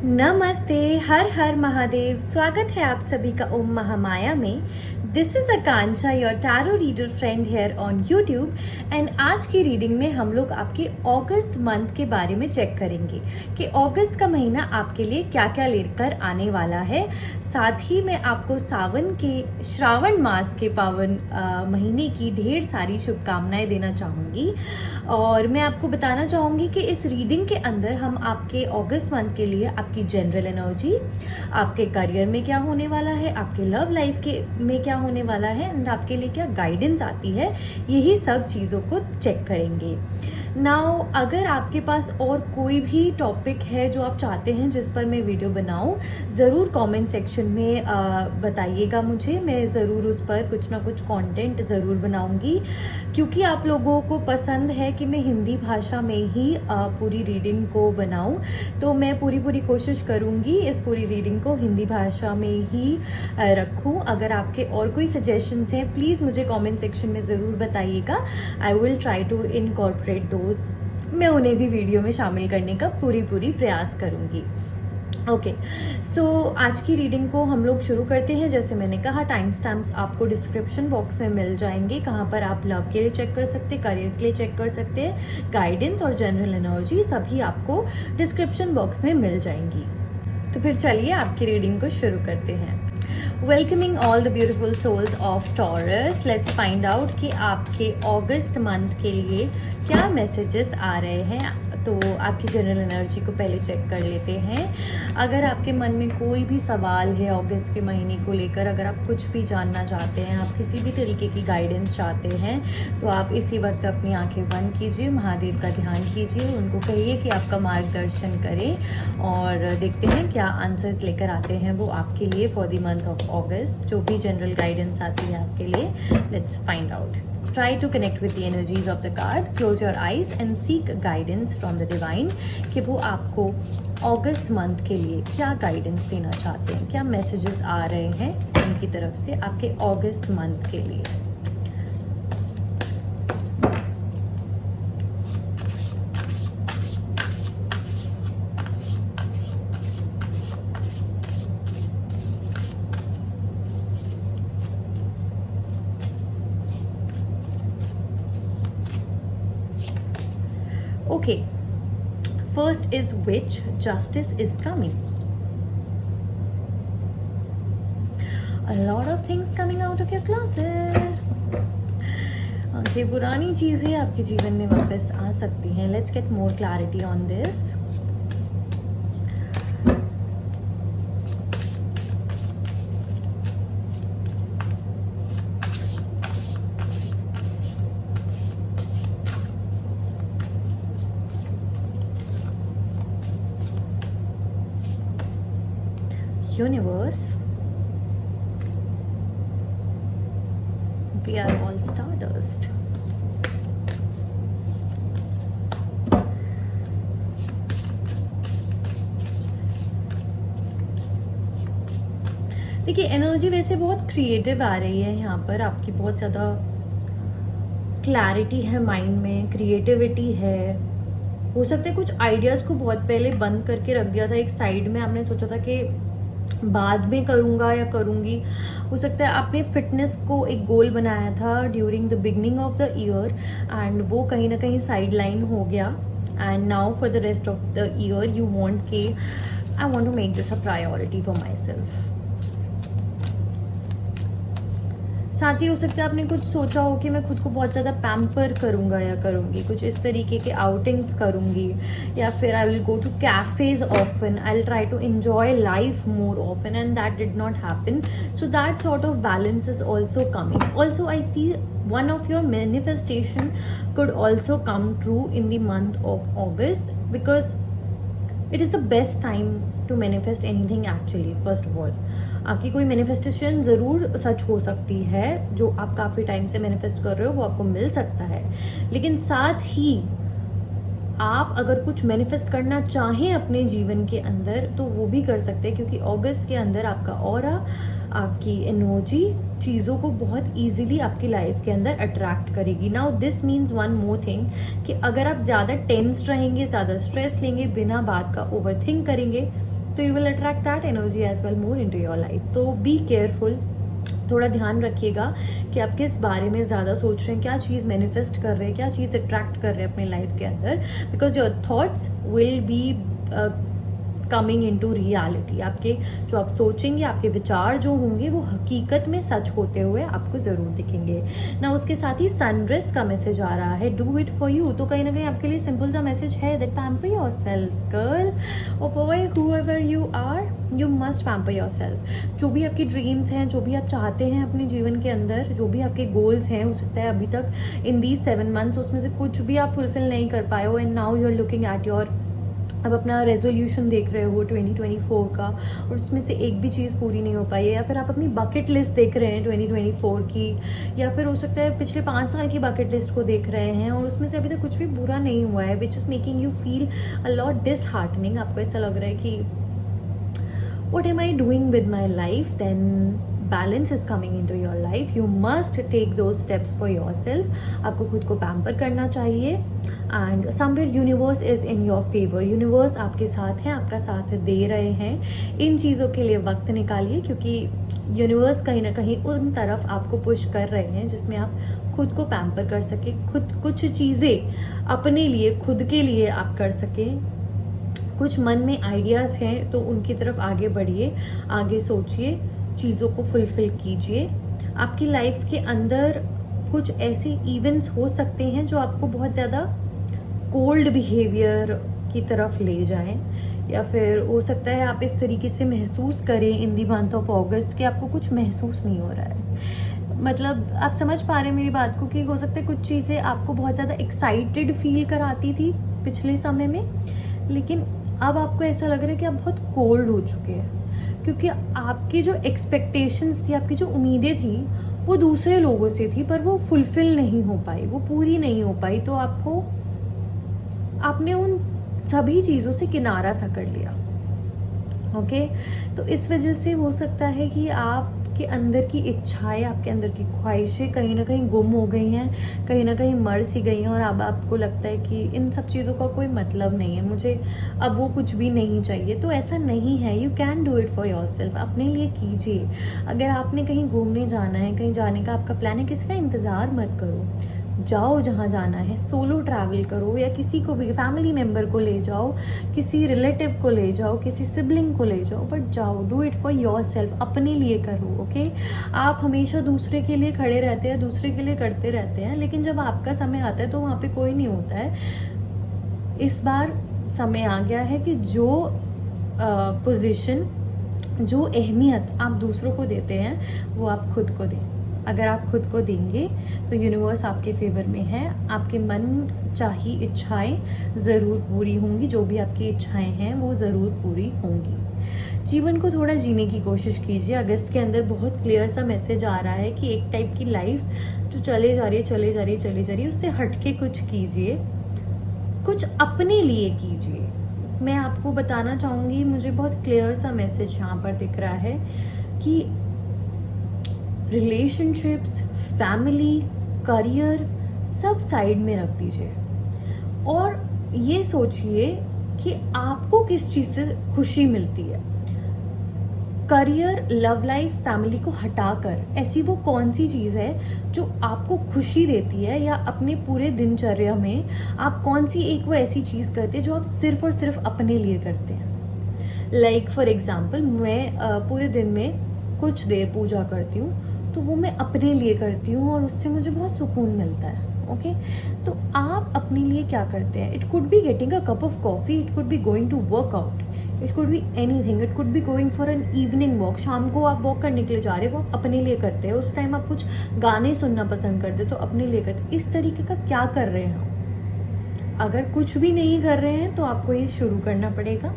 नमस्ते, हर हर महादेव। स्वागत है आप सभी का ओम महामाया में। This is Akanksha, your tarot reader friend here on YouTube. And आज की रीडिंग में हम लोग आपके अगस्त मंथ के बारे में चेक करेंगे कि अगस्त का महीना आपके लिए क्या क्या लेकर आने वाला है। साथ ही मैं आपको श्रावण मास के पावन महीने की ढेर सारी शुभकामनाएं देना चाहूँगी। और मैं आपको बताना चाहूँगी कि इस रीडिंग के अंदर हम आपके अगस्त मंथ के लिए आपकी जनरल एनर्जी, आपके करियर में क्या होने वाला है, आपके लव लाइफ के में क्या होने वाला है एंड आपके लिए क्या गाइडेंस आती है, यही सब चीज़ों को चेक करेंगे। नाउ अगर आपके पास और कोई भी टॉपिक है जो आप चाहते हैं जिस पर मैं वीडियो बनाऊं, ज़रूर कमेंट सेक्शन में बताइएगा मुझे। मैं ज़रूर उस पर कुछ ना कुछ कंटेंट ज़रूर बनाऊंगी, क्योंकि आप लोगों को पसंद है कि मैं हिंदी भाषा में ही पूरी रीडिंग को बनाऊं। तो मैं पूरी कोशिश करूंगी इस पूरी रीडिंग को हिंदी भाषा में ही रखूं। अगर आपके और कोई सजेशंस हैं, प्लीज़ मुझे कमेंट सेक्शन में ज़रूर बताइएगा। I will try to incorporate those. मैं उन्हें भी वीडियो में शामिल करने का पूरी प्रयास करूंगी। ओके, सो आज की रीडिंग को हम लोग शुरू करते हैं। जैसे मैंने कहा, टाइम स्टैम्प्स आपको डिस्क्रिप्शन बॉक्स में मिल जाएंगे, कहाँ पर आप लव के लिए चेक कर सकते हैं, करियर के लिए चेक कर सकते हैं, गाइडेंस और जनरल एनर्जी सभी आपको डिस्क्रिप्शन बॉक्स में मिल जाएंगी। तो फिर चलिए आपकी रीडिंग को शुरू करते हैं। Welcoming all the beautiful souls of Taurus. Let's find out कि आपके अगस्त मंथ के लिए क्या मैसेजेस आ रहे हैं। तो आपकी जनरल एनर्जी को पहले चेक कर लेते हैं। अगर आपके मन में कोई भी सवाल है अगस्त के महीने को लेकर, अगर आप कुछ भी जानना चाहते हैं, आप किसी भी तरीके की गाइडेंस चाहते हैं, तो आप इसी वक्त अपनी आंखें बंद कीजिए, महादेव का ध्यान कीजिए, उनको कहिए कि आपका मार्गदर्शन करें और देखते हैं क्या आंसर्स लेकर आते हैं वो आपके लिए फॉर द मंथ ऑफ अगस्त। जो भी जनरल गाइडेंस आती है आपके लिए, let's find out. Try to connect with the energies of the card. Close your eyes and seek guidance from the divine कि वो आपको अगस्त मंथ के लिए क्या गाइडेंस देना चाहते हैं, क्या मैसेजेस आ रहे हैं उनकी तरफ से आपके अगस्त मंथ के लिए। Okay, first is which justice is coming. A lot of things coming out of your closet. Okay, पुरानी चीज़ें आपके जीवन में वापस आ सकती हैं. Let's get more clarity on this. Universe, we are all stardust. देखिए, एनर्जी वैसे बहुत क्रिएटिव आ रही है यहाँ पर। आपकी बहुत ज़्यादा क्लैरिटी है माइंड में, क्रिएटिविटी है। हो सकता है कुछ आइडियाज़ को बहुत पहले बंद करके रख दिया था एक साइड में, आपने सोचा था कि बाद में करूँगा या करूँगी। हो सकता है आपने फिटनेस को एक गोल बनाया था during the beginning of the year and वो कहीं ना कहीं साइड लाइन हो गया। And now for the rest of the year you want कि I want to make this a priority for myself. साथ ही हो सकता है आपने कुछ सोचा हो कि मैं खुद को बहुत ज़्यादा पैम्पर करूँगा या करूँगी, कुछ इस तरीके के आउटिंग्स करूँगी, या फिर I will go to cafes often, I will try to enjoy life more often, and that did not happen. So that sort of balance is also coming. Also, I see one of your manifestation could also come true in the month of August, because it is the best time to manifest anything actually. First of all, आपकी कोई manifestation ज़रूर सच हो सकती है, जो आप काफ़ी time से मैनिफेस्ट कर रहे हो वो आपको मिल सकता है। लेकिन साथ ही आप अगर कुछ मैनिफेस्ट करना चाहें अपने जीवन के अंदर तो वो भी कर सकते हैं, क्योंकि अगस्त के अंदर आपका ऑरा, आपकी एनर्जी चीज़ों को बहुत ईजिली आपकी लाइफ के अंदर अट्रैक्ट करेगी। Now this means one more thing कि अगर आप ज़्यादा टेंस्ड रहेंगे, ज़्यादा स्ट्रेस लेंगे, बिना बात का ओवर थिंक करेंगे, तो you will attract that energy as well more into your life. तो बी केयरफुल, थोड़ा ध्यान रखिएगा कि आप किस बारे में ज़्यादा सोच रहे हैं, क्या चीज़ मैनिफेस्ट कर रहे हैं, क्या चीज़ अट्रैक्ट कर रहे हैं अपने लाइफ के अंदर, because your thoughts will be coming into reality. आपके जो आप सोचेंगे, आपके विचार जो होंगे वो हकीकत में सच होते हुए आपको ज़रूर दिखेंगे ना. उसके साथ ही सनराइज का मैसेज आ रहा है, डू इट फॉर यू. तो कहीं ना कहीं आपके लिए सिंपल सा मैसेज है that pamper yourself girl और boy, whoever you are, you must pamper yourself. जो भी आपकी ड्रीम्स हैं, जो भी आप चाहते हैं अपने जीवन के अंदर, जो भी आपके गोल्स हैं, हो सकता है अभी तक इन दीज 7 months उसमें से कुछ भी आप फुलफिल नहीं कर पाए हो, and now you are looking at your, अब अपना रेजोल्यूशन देख रहे हो 2024 का और उसमें से एक भी चीज़ पूरी नहीं हो पाई है, या फिर आप अपनी बकेट लिस्ट देख रहे हैं 2024 की, या फिर हो सकता है पिछले 5 साल की बकेट लिस्ट को देख रहे हैं और उसमें से अभी तक कुछ भी पूरा नहीं हुआ है, which is making you feel a lot disheartening. आपको ऐसा लग रहा है कि what am I doing with my life, then balance is coming into your life. You must take those steps for yourself. आपको खुद को पैम्पर करना चाहिए and somewhere universe is in your favor. universe आपके साथ है, आपका साथ दे रहे हैं. इन चीज़ों के लिए वक्त निकालिए, क्योंकि यूनिवर्स कहीं ना कहीं उन तरफ आपको पुश कर रहे हैं जिसमें आप खुद को पैम्पर कर सके, खुद कुछ चीज़ें अपने लिए, खुद के लिए आप कर सकें. कुछ मन में आइडियाज़ हैं तो उनकी तरफ आगे बढ़िए, आगे सोचिए, चीज़ों को फुलफ़िल कीजिए. आपकी लाइफ के अंदर कुछ ऐसे इवेंट्स हो सकते हैं जो आपको बहुत ज़्यादा कोल्ड बिहेवियर की तरफ ले जाएं, या फिर हो सकता है आप इस तरीके से महसूस करें इन दी मंथ ऑफ अगस्त कि आपको कुछ महसूस नहीं हो रहा है. मतलब आप समझ पा रहे हैं मेरी बात को, कि हो सकता है कुछ चीज़ें आपको बहुत ज़्यादा एक्साइटेड फील कराती थी पिछले समय में, लेकिन अब आपको ऐसा लग रहा है कि आप बहुत कोल्ड हो चुके हैं, क्योंकि आपकी जो एक्सपेक्टेशंस थी, आपकी जो उम्मीदें थी वो दूसरे लोगों से थी, पर वो फुलफिल नहीं हो पाई, वो पूरी नहीं हो पाई. तो आपने उन सभी चीज़ों से किनारा सा कर लिया. ओके, तो इस वजह से हो सकता है कि आपके अंदर की इच्छाएं, आपके अंदर की ख्वाहिशें कहीं ना कहीं गुम हो गई हैं, कहीं ना कहीं मर सी गई हैं, और अब आपको लगता है कि इन सब चीज़ों का कोई मतलब नहीं है, मुझे अब वो कुछ भी नहीं चाहिए. तो ऐसा नहीं है. You can do it for your self. अपने लिए कीजिए. अगर आपने कहीं घूमने जाना है, कहीं जाने का आपका प्लान है, किसी का इंतज़ार मत करो, जाओ जहाँ जाना है. सोलो ट्रैवल करो, या किसी को भी, फैमिली मेम्बर को ले जाओ, किसी रिलेटिव को ले जाओ, किसी सिबलिंग को ले जाओ, बट जाओ. Do it for your self. अपने लिए करो. ओके, आप हमेशा दूसरे के लिए खड़े रहते हैं, दूसरे के लिए करते रहते हैं, लेकिन जब आपका समय आता है तो वहाँ पे कोई नहीं होता है. इस बार समय आ गया है कि जो पोजीशन, जो अहमियत आप दूसरों को देते हैं वो आप खुद को दें. अगर आप खुद को देंगे तो यूनिवर्स आपके फेवर में है. आपके मन चाही इच्छाएं ज़रूर पूरी होंगी. जो भी आपकी इच्छाएं हैं वो ज़रूर पूरी होंगी. जीवन को थोड़ा जीने की कोशिश कीजिए. अगस्त के अंदर बहुत क्लियर सा मैसेज आ रहा है कि एक टाइप की लाइफ जो चले जा रही है उससे हटके कुछ कीजिए, कुछ अपने लिए कीजिए. मैं आपको बताना चाहूँगी, मुझे बहुत क्लियर सा मैसेज यहाँ पर दिख रहा है कि रिलेशनशिप्स, फैमिली, करियर सब साइड में रख दीजिए और ये सोचिए कि आपको किस चीज़ से खुशी मिलती है. करियर, लव लाइफ, फैमिली को हटाकर ऐसी वो कौन सी चीज़ है जो आपको खुशी देती है, या अपने पूरे दिनचर्या में आप कौन सी एक वो ऐसी चीज़ करते हैं जो आप सिर्फ और सिर्फ अपने लिए करते हैं. लाइक फॉर एग्जाम्पल, मैं पूरे दिन में कुछ देर पूजा करती हूँ, तो वो मैं अपने लिए करती हूँ और उससे मुझे बहुत सुकून मिलता है. ओके, तो आप अपने लिए क्या करते हैं? It could be getting a cup of coffee, it could be going to workout, it could be anything, it could be going for an evening walk. शाम को आप वॉक करने के लिए जा रहे हो, वो आप अपने लिए करते हैं. उस टाइम आप कुछ गाने सुनना पसंद करते तो अपने लिए करते. इस तरीके का क्या कर रहे हैं हम? अगर कुछ भी नहीं कर रहे हैं तो आपको ये शुरू करना पड़ेगा.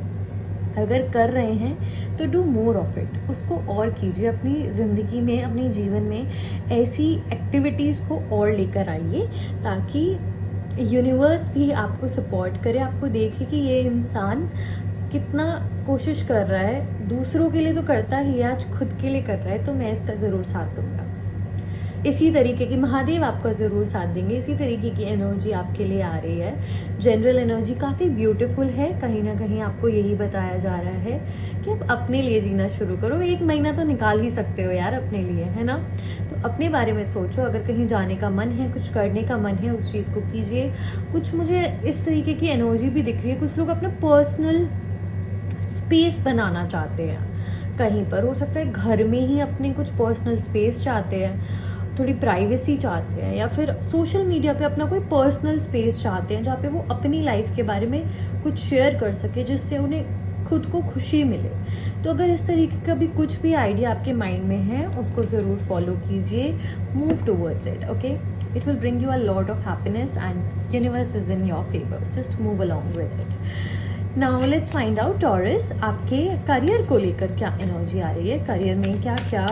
अगर कर रहे हैं तो डू मोर ऑफ इट. उसको और कीजिए. अपनी ज़िंदगी में, अपने जीवन में ऐसी एक्टिविटीज़ को और लेकर आइए ताकि यूनिवर्स भी आपको सपोर्ट करे, आपको देखे कि ये इंसान कितना कोशिश कर रहा है. दूसरों के लिए तो करता ही है, आज खुद के लिए कर रहा है, तो मैं इसका ज़रूर साथ दूंगा. इसी तरीके की महादेव आपका ज़रूर साथ देंगे, इसी तरीके की एनर्जी आपके लिए आ रही है। जनरल एनर्जी काफ़ी ब्यूटीफुल है, कहीं ना कहीं आपको यही बताया जा रहा है कि आप अपने लिए जीना शुरू करो। 1 महीना तो निकाल ही सकते हो यार अपने लिए, है ना। तो अपने बारे में सोचो, अगर कहीं जाने का मन है, कुछ करने का मन है, उस चीज़ को कीजिए। कुछ मुझे इस तरीके की एनर्जी भी दिख रही है, कुछ लोग अपना पर्सनल स्पेस बनाना चाहते हैं, कहीं पर हो सकता है घर में ही अपने कुछ पर्सनल स्पेस चाहते हैं, थोड़ी प्राइवेसी चाहते हैं, या फिर सोशल मीडिया पे अपना कोई पर्सनल स्पेस चाहते हैं जहाँ पे वो अपनी लाइफ के बारे में कुछ शेयर कर सके, जिससे उन्हें खुद को खुशी मिले। तो अगर इस तरीके का भी कुछ भी आइडिया आपके माइंड में है, उसको ज़रूर फॉलो कीजिए, move towards it, okay. It will bring you a lot of happiness and universe is in your favour, just move along with it. Now let's find out taurus, आपके career को लेकर क्या energy आ रही है, career में क्या क्या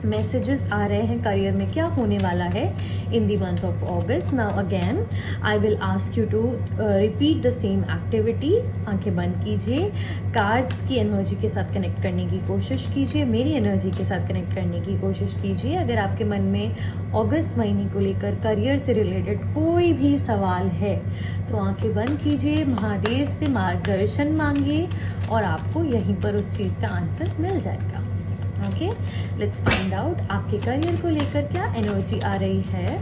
messages आ रहे हैं, करियर में क्या होने वाला है in the month of August. Now again I will ask you to repeat the same activity. आंखें बंद कीजिए, कार्ड्स की एनर्जी के साथ कनेक्ट करने की कोशिश कीजिए, मेरी एनर्जी के साथ कनेक्ट करने की कोशिश कीजिए। अगर आपके मन में अगस्त महीने को लेकर करियर से रिलेटेड कोई भी सवाल है तो आंखें बंद कीजिए, महादेव से मार्गदर्शन मांगिए और आपको यहीं पर उस चीज़ का आंसर मिल जाएगा। ओके, लेट्स फाइंड आउट आपके करियर को लेकर क्या एनर्जी आ रही है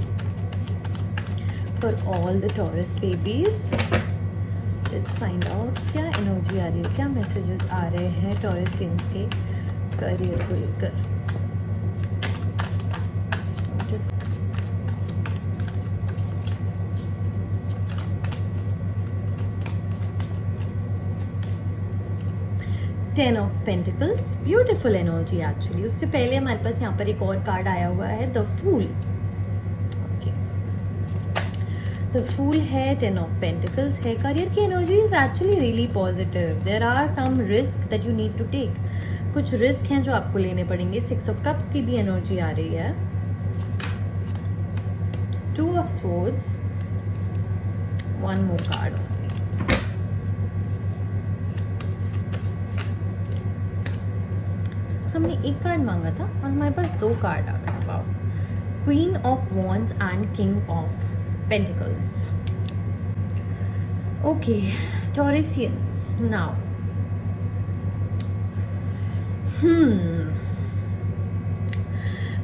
for all the taurus babies. Let's find out क्या एनर्जी आ रही है, क्या मैसेजेस आ रहे हैं टॉरसियंस के करियर को लेकर। 10 of pentacles, beautiful energy actually. उससे पहले हमारे पास यहाँ पर एक और कार्ड आया हुआ है, the fool. Okay, the fool है, 10 ऑफ पेंटिकल्स है। करियर की energy is actually really positive. There are some risk that you need to take, कुछ रिस्क हैं जो आपको लेने पड़ेंगे। 6 ऑफ कप्स की भी एनर्जी आ रही है, 2 ऑफ स्वॉर्ड्स, 1 मोर कार्ड। हमने एक कार्ड मांगा था और हमारे पास 2 कार्ड आ गए। Wow, queen of wands and king of pentacles. Okay Taureans, now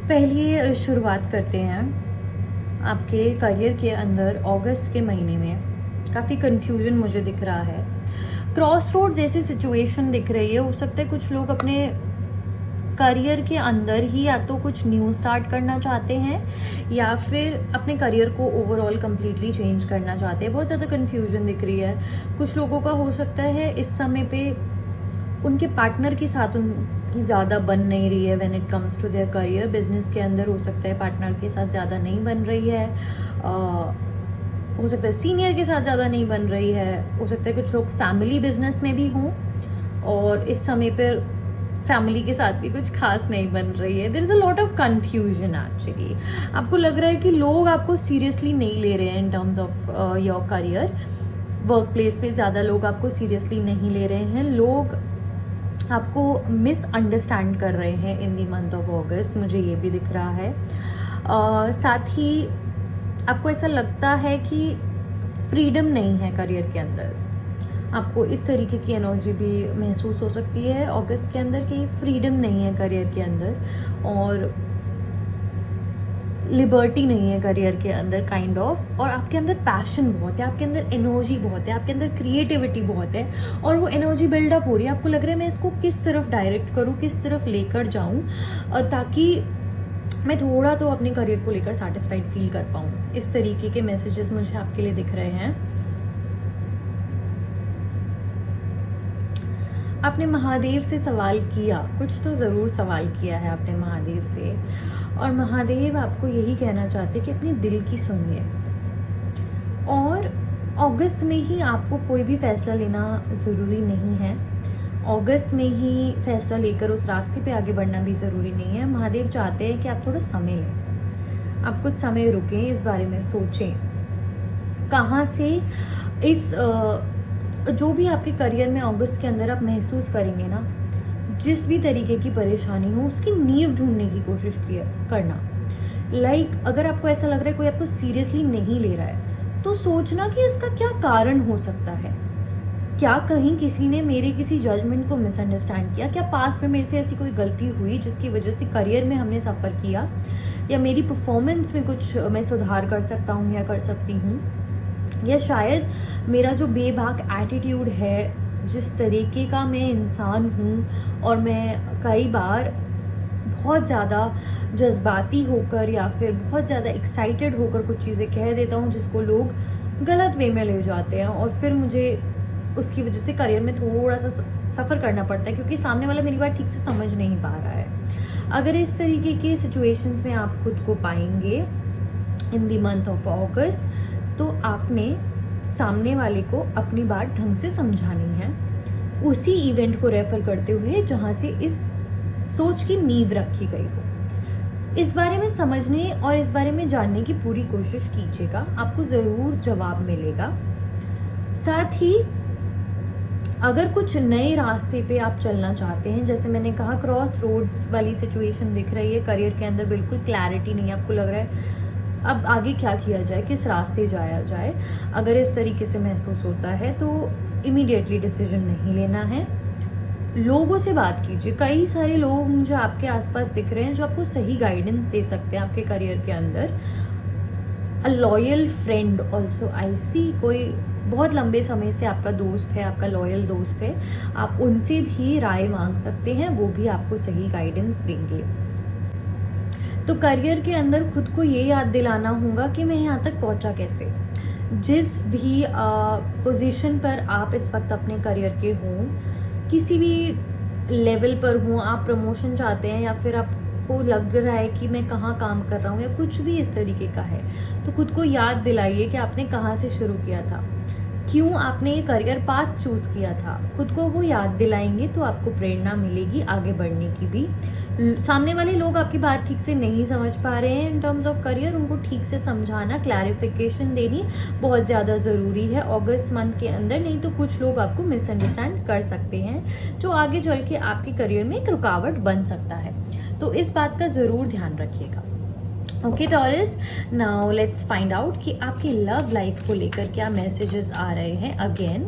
पहले शुरुआत करते हैं आपके करियर के अंदर। अगस्त के महीने में काफ़ी कंफ्यूजन मुझे दिख रहा है, क्रॉस रोड जैसी सिचुएशन दिख रही है। हो सकता है कुछ लोग अपने करियर के अंदर ही या तो कुछ न्यू स्टार्ट करना चाहते हैं या फिर अपने करियर को ओवरऑल कम्प्लीटली चेंज करना चाहते हैं। बहुत ज़्यादा कन्फ्यूजन दिख रही है। कुछ लोगों का हो सकता है इस समय पे उनके पार्टनर के साथ उनकी ज़्यादा बन नहीं रही है when it comes to their career. Business के अंदर हो सकता है पार्टनर के साथ ज़्यादा नहीं बन रही है, हो सकता है सीनियर के साथ ज़्यादा नहीं बन रही है, हो सकता है कुछ लोग फैमिली बिजनेस में भी हों और इस समय पर फैमिली के साथ भी कुछ खास नहीं बन रही है। There is a lot of confusion actually. आपको लग रहा है कि लोग आपको सीरियसली नहीं ले रहे हैं in terms of your career. Work place पे ज़्यादा लोग आपको सीरियसली नहीं ले रहे हैं, लोग आपको मिसअंडरस्टैंड कर रहे हैं इन द मंथ ऑफ अगस्त, मुझे ये भी दिख रहा है। साथ ही आपको ऐसा लगता है कि फ्रीडम नहीं है करियर के अंदर। आपको इस तरीके की एनर्जी भी महसूस हो सकती है अगस्त के अंदर कि फ्रीडम नहीं है करियर के अंदर और लिबर्टी नहीं है करियर के अंदर काइंड ऑफ। और आपके अंदर पैशन बहुत है, आपके अंदर एनर्जी बहुत है, आपके अंदर क्रिएटिविटी बहुत है और वो एनर्जी बिल्डअप हो रही है। आपको लग रहा है मैं इसको किस तरफ डायरेक्ट करूँ, किस तरफ लेकर जाऊँ ताकि मैं थोड़ा तो अपने करियर को लेकर सेटिस्फाइड फील कर पाऊँ। इस तरीके के मैसेजेस मुझे आपके लिए दिख रहे हैं। आपने महादेव से सवाल किया, कुछ तो ज़रूर सवाल किया है आपने महादेव से, और महादेव आपको यही कहना चाहते कि अपने दिल की सुनिए। और अगस्त में ही आपको कोई भी फैसला लेना ज़रूरी नहीं है, अगस्त में ही फैसला लेकर उस रास्ते पे आगे बढ़ना भी ज़रूरी नहीं है। महादेव चाहते हैं कि आप थोड़ा समय लें, आप कुछ समय रुकें, इस बारे में सोचें कहाँ से इस जो भी आपके करियर में अगस्त के अंदर आप महसूस करेंगे ना, जिस भी तरीके की परेशानी हो उसकी नींव ढूंढने की कोशिश करना। अगर आपको ऐसा लग रहा है कोई आपको सीरियसली नहीं ले रहा है, तो सोचना कि इसका क्या कारण हो सकता है। क्या कहीं किसी ने मेरे किसी जजमेंट को मिसअंडरस्टैंड किया? क्या पास्ट में मेरे से ऐसी कोई गलती हुई जिसकी वजह से करियर में हमने सफ़र किया, या मेरी परफॉर्मेंस में कुछ मैं सुधार कर सकता हूँ या कर सकती हूँ, या शायद मेरा जो बेबाक एटीट्यूड है, जिस तरीके का मैं इंसान हूँ और मैं कई बार बहुत ज़्यादा जज्बाती होकर या फिर बहुत ज़्यादा एक्साइटेड होकर कुछ चीज़ें कह देता हूँ जिसको लोग गलत वे में ले जाते हैं, और फिर मुझे उसकी वजह से करियर में थोड़ा सा सफ़र करना पड़ता है क्योंकि सामने वाला मेरी बात ठीक से समझ नहीं पा रहा है। अगर इस तरीके के सिचुएशंस में आप खुद को पाएंगे इन द मंथ ऑफ अगस्त, तो आपने सामने वाले को अपनी बात ढंग से समझानी है, उसी इवेंट को रेफर करते हुए जहाँ से इस सोच की नींव रखी गई हो। इस बारे में समझने और इस बारे में जानने की पूरी कोशिश कीजिएगा, आपको ज़रूर जवाब मिलेगा। साथ ही अगर कुछ नए रास्ते पे आप चलना चाहते हैं, जैसे मैंने कहा क्रॉस रोड्स वाली सिचुएशन दिख रही है, करियर के अंदर बिल्कुल क्लैरिटी नहीं है, आपको लग रहा है अब आगे क्या किया जाए, किस रास्ते जाया जाए, अगर इस तरीके से महसूस होता है तो इमीडिएटली डिसीजन नहीं लेना है। लोगों से बात कीजिए, कई सारे लोग मुझे आपके आसपास दिख रहे हैं जो आपको सही गाइडेंस दे सकते हैं आपके करियर के अंदर। A loyal friend also I see, कोई बहुत लंबे समय से आपका दोस्त है, आपका लॉयल दोस्त है, आप उनसे भी राय मांग सकते हैं, वो भी आपको सही गाइडेंस देंगे। तो करियर के अंदर खुद को ये याद दिलाना होगा कि मैं यहाँ तक पहुँचा कैसे। जिस भी पोजीशन पर आप इस वक्त अपने करियर के हों, किसी भी लेवल पर हों, आप प्रमोशन चाहते हैं या फिर आपको लग रहा है कि मैं कहाँ काम कर रहा हूँ या कुछ भी इस तरीके का है, तो खुद को याद दिलाइए कि आपने कहाँ से शुरू किया था, क्यों आपने ये करियर पाथ चूज़ किया था। खुद को वो याद दिलाएंगे तो आपको प्रेरणा मिलेगी आगे बढ़ने की भी। सामने वाले लोग आपकी बात ठीक से नहीं समझ पा रहे हैं इन टर्म्स ऑफ करियर, उनको ठीक से समझाना, क्लैरिफिकेशन देनी बहुत ज़्यादा ज़रूरी है अगस्त मंथ के अंदर, नहीं तो कुछ लोग आपको मिसअंडरस्टैंड कर सकते हैं जो आगे चल के आपके करियर में एक रुकावट बन सकता है। तो इस बात का ज़रूर ध्यान रखिएगा। Okay taurus, now let's find out कि आपकी लव लाइफ को लेकर क्या मैसेजेस आ रहे हैं। अगेन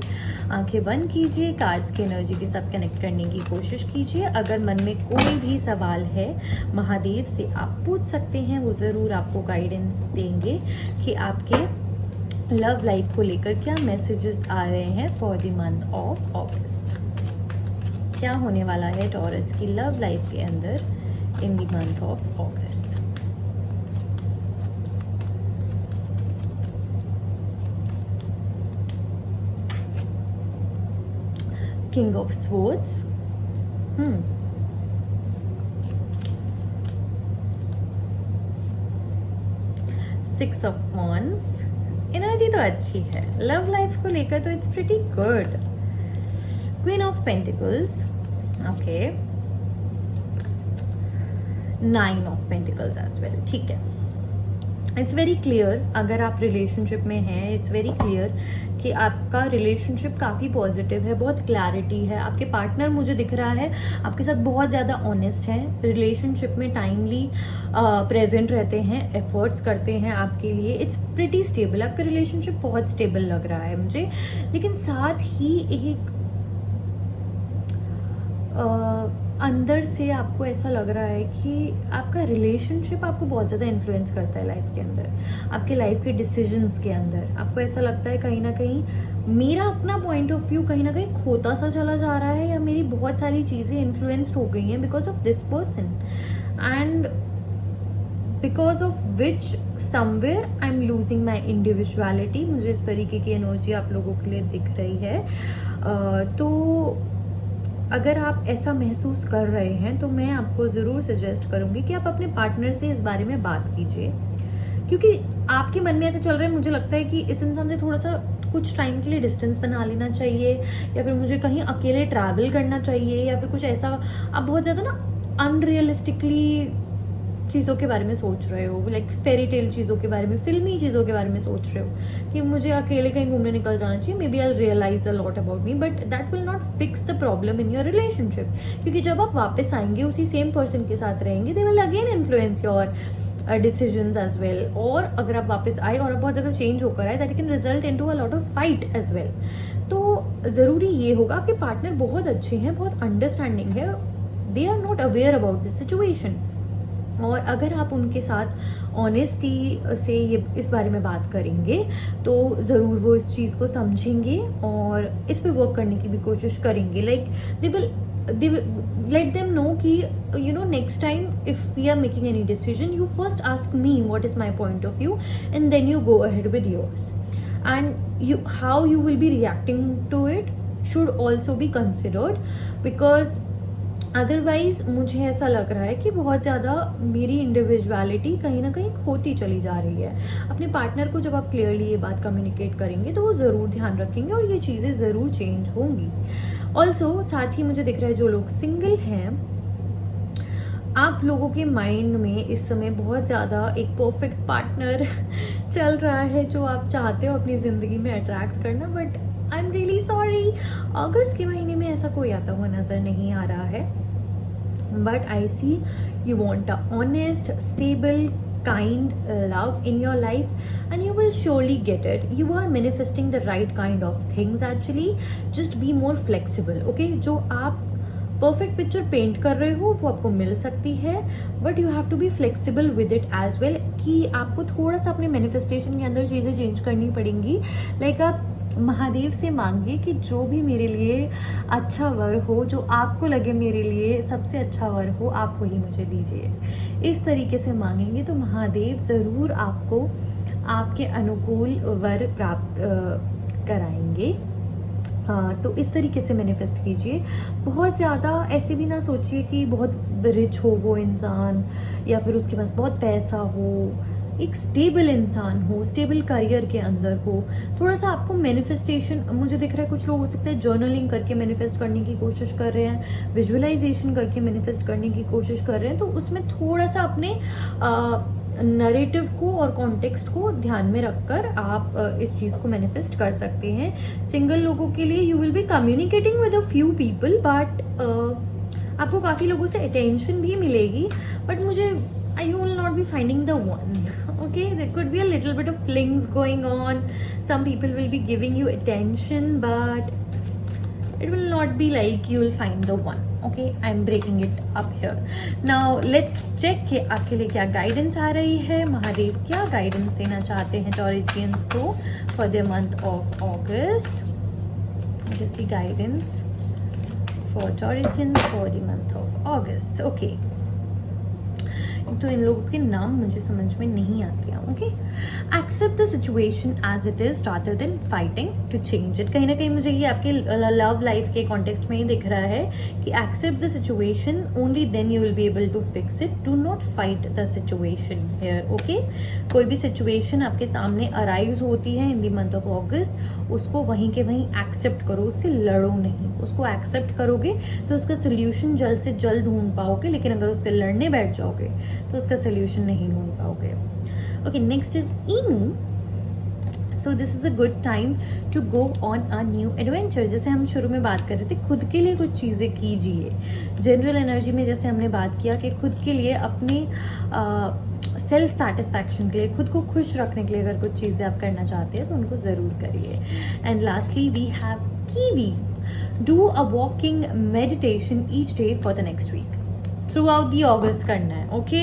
आंखें बंद कीजिए, कार्ड्स की एनर्जी के साथ कनेक्ट करने की कोशिश कीजिए। अगर मन में कोई भी सवाल है, महादेव से आप पूछ सकते हैं, वो ज़रूर आपको गाइडेंस देंगे कि आपके लव लाइफ को लेकर क्या मैसेजेस आ रहे हैं फॉर द मंथ ऑफ अगस्त। क्या होने वाला है टॉरस की लव लाइफ के अंदर इन the month of August. King of Swords, Six of Wands, energy तो अच्छी है लव लाइफ को लेकर, तो it's pretty good. Queen of Pentacles, okay, Nine of Pentacles as well, ठीक है। इट्स वेरी क्लियर, अगर आप रिलेशनशिप में हैं, इट्स वेरी क्लियर कि आपका रिलेशनशिप काफ़ी पॉजिटिव है, बहुत क्लैरिटी है। आपके पार्टनर मुझे दिख रहा है आपके साथ बहुत ज़्यादा ऑनेस्ट है, रिलेशनशिप में टाइमली प्रेजेंट रहते हैं, एफर्ट्स करते हैं आपके लिए। इट्स प्रिटी स्टेबल, आपका रिलेशनशिप बहुत स्टेबल लग रहा है मुझे। लेकिन साथ ही एक अंदर से आपको ऐसा लग रहा है कि आपका रिलेशनशिप आपको बहुत ज़्यादा इन्फ्लुएंस करता है लाइफ के अंदर, आपके लाइफ के डिसीजंस के अंदर। आपको ऐसा लगता है कहीं ना कहीं मेरा अपना पॉइंट ऑफ व्यू कहीं ना कहीं खोता सा चला जा रहा है, या मेरी बहुत सारी चीज़ें इन्फ्लुएंस्ड हो गई हैं because of this person, and because of which somewhere I am losing my individuality. मुझे इस तरीके की एनर्जी आप लोगों के लिए दिख रही है। तो अगर आप ऐसा महसूस कर रहे हैं तो मैं आपको ज़रूर सजेस्ट करूँगी कि आप अपने पार्टनर से इस बारे में बात कीजिए, क्योंकि आपके मन में ऐसा चल रहा है, मुझे लगता है कि इस इंसान से थोड़ा सा कुछ टाइम के लिए डिस्टेंस बना लेना चाहिए, या फिर मुझे कहीं अकेले ट्रैवल करना चाहिए, या फिर कुछ ऐसा। आप बहुत ज़्यादा ना अनरियलिस्टिकली चीज़ों के बारे में सोच रहे हो, लाइक फेरी टेल चीज़ों के बारे में, फिल्मी चीज़ों के बारे में सोच रहे हो कि मुझे अकेले कहीं घूमने निकल जाना चाहिए, maybe I realise a lot about me, but that will not fix the problem in your relationship. क्योंकि जब आप वापस आएंगे उसी सेम पर्सन के साथ रहेंगे, they will again influence your decisions as well, और अगर आप वापस आए और आप बहुत ज़्यादा चेंज होकर आए, that can result into a lot of fight as well. तो ज़रूरी ये होगा कि पार्टनर बहुत अच्छे हैं, बहुत अंडरस्टैंडिंग है, they are not aware about this situation. और अगर आप उनके साथ ऑनेस्टी से ये इस बारे में बात करेंगे तो ज़रूर वो इस चीज़ को समझेंगे और इस पे वर्क करने की भी कोशिश करेंगे। Like they will let them know कि next time if we are making any decision, you first ask me what is my point of view and then you go ahead with yours, and how you will be reacting to it should also be considered, because otherwise मुझे ऐसा लग रहा है कि बहुत ज़्यादा मेरी individuality कहीं ना कहीं खोती चली जा रही है। अपने पार्टनर को जब आप क्लियरली ये बात कम्युनिकेट करेंगे तो वो ज़रूर ध्यान रखेंगे और ये चीज़ें ज़रूर चेंज होंगी। ऑल्सो साथ ही मुझे दिख रहा है जो लोग सिंगल हैं, आप लोगों के माइंड में इस समय बहुत ज़्यादा एक परफेक्ट पार्टनर चल रहा है जो आप चाहते हो अपनी ज़िंदगी में अट्रैक्ट करना, but I am really sorry, अगस्त के महीने में ऐसा कोई आता हुआ नज़र नहीं आ रहा है। But I see you want a honest, stable, kind love in your life, and you will surely get it. You are manifesting the right kind of things actually. Just be more flexible, okay? जो आप perfect picture paint कर रहे हो वो आपको मिल सकती है, but you have to be flexible with it as well, कि आपको थोड़ा सा अपने मैनिफेस्टेशन के अंदर चीज़ें चेंज करनी पड़ेंगी। लाइक आप महादेव से मांगिए कि जो भी मेरे लिए अच्छा वर हो, जो आपको लगे मेरे लिए सबसे अच्छा वर हो, आप वही मुझे दीजिए। इस तरीके से मांगेंगे तो महादेव ज़रूर आपको आपके अनुकूल वर प्राप्त कराएंगे। हाँ, तो इस तरीके से मैनिफेस्ट कीजिए। बहुत ज़्यादा ऐसे भी ना सोचिए कि बहुत रिच हो वो इंसान या फिर उसके पास बहुत पैसा हो, एक स्टेबल इंसान हो, स्टेबल करियर के अंदर हो। थोड़ा सा आपको मैनिफेस्टेशन, मुझे दिख रहा है कुछ लोग हो सकता है जर्नलिंग करके मैनिफेस्ट करने की कोशिश कर रहे हैं, विजुअलाइजेशन करके मैनिफेस्ट करने की कोशिश कर रहे हैं, तो उसमें थोड़ा सा अपने नरेटिव को और कॉन्टेक्स्ट को ध्यान में रखकर आप इस चीज़ को मैनिफेस्ट कर सकते हैं। सिंगल लोगों के लिए you will B communicating with a few people, but आपको काफ़ी लोगों से अटेंशन भी मिलेगी, बट मुझे you will not be finding the one. Okay, there could be a little bit of flings going on. Some people will be giving you attention, but it will not be like you will find the one. Okay, I'm breaking it up here. Now let's check कि आपके लिए क्या guidance आ रही है। महादेव क्या guidance देना चाहते हैं टॉरिसियंस को for the month of August? What is the guidance for Taurisians for the month of August? Okay. तो इन लोगों के नाम मुझे समझ में नहीं आते हैं। Okay, accept the situation as it is rather than fighting to change it. कहीं ना कहीं मुझे ये आपके लव लाइफ के कॉन्टेक्स्ट में ही दिख रहा है कि accept the situation, only then you will be able to fix it, do not fight the situation here. Okay, कोई भी सिचुएशन आपके सामने अराइज होती है in the month of August, उसको वहीं के वहीं एक्सेप्ट करो, उससे लड़ो नहीं। उसको एक्सेप्ट करोगे तो उसका सोल्यूशन जल्द से जल्द ढूंढ पाओगे, लेकिन अगर उससे लड़ने बैठ जाओगे तो उसका सोल्यूशन नहीं ढूंढ पाओगे। Okay, next is emu. So this is a good time to go on a new adventure. जैसे हम शुरू में बात कर रहे थे, खुद के लिए कुछ चीज़ें कीजिए। जनरल एनर्जी में जैसे हमने बात किया कि खुद के लिए, अपने सेल्फ सेटिस्फैक्शन के लिए, खुद को खुश रखने के लिए अगर कुछ चीज़ें आप करना चाहते हैं तो उनको ज़रूर करिए। And lastly we have kiwi. Do a walking meditation each day for the next week. Throughout the August करना है। ओके,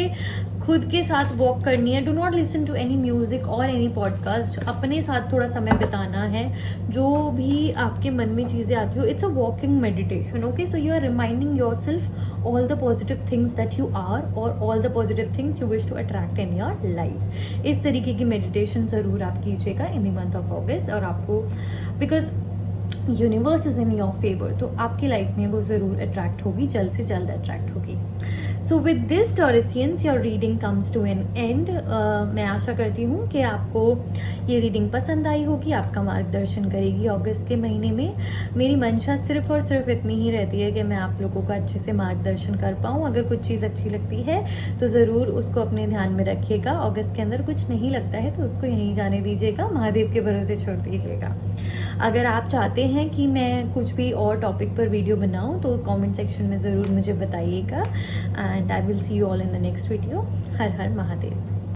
खुद के साथ वॉक करनी है। Do not listen to any music और एनी पॉडकास्ट। अपने साथ थोड़ा समय बिताना है। जो भी आपके मन में चीज़ें आती हो, it's a walking meditation. Okay, so you are reminding yourself all the positive things that you are और all the positive things you wish to attract in your life. इस तरीके की मेडिटेशन ज़रूर आप कीजिएगा in the month of August, और आपको, because universe is in your favour, तो आपकी लाइफ में वो ज़रूर अट्रैक्ट होगी, जल्द से जल्द अट्रैक्ट होगी। So with this Taureans your reading comes to an end. मैं आशा करती हूँ कि आपको ये रीडिंग पसंद आई होगी, आपका मार्गदर्शन करेगी अगस्त के महीने में। मेरी मंशा सिर्फ और सिर्फ इतनी ही रहती है कि मैं आप लोगों का अच्छे से मार्गदर्शन कर पाऊँ। अगर कुछ चीज़ अच्छी लगती है तो ज़रूर उसको अपने ध्यान में रखिएगा। अगस्त के अंदर कुछ नहीं लगता है तो उसको यहीं जाने दीजिएगा, महादेव के भरोसे छोड़ दीजिएगा। अगर आप चाहते हैं कि मैं कुछ भी और टॉपिक पर वीडियो बनाऊं तो कमेंट सेक्शन में ज़रूर मुझे बताइएगा। And I will see you all in the next video. Her her Mahadev.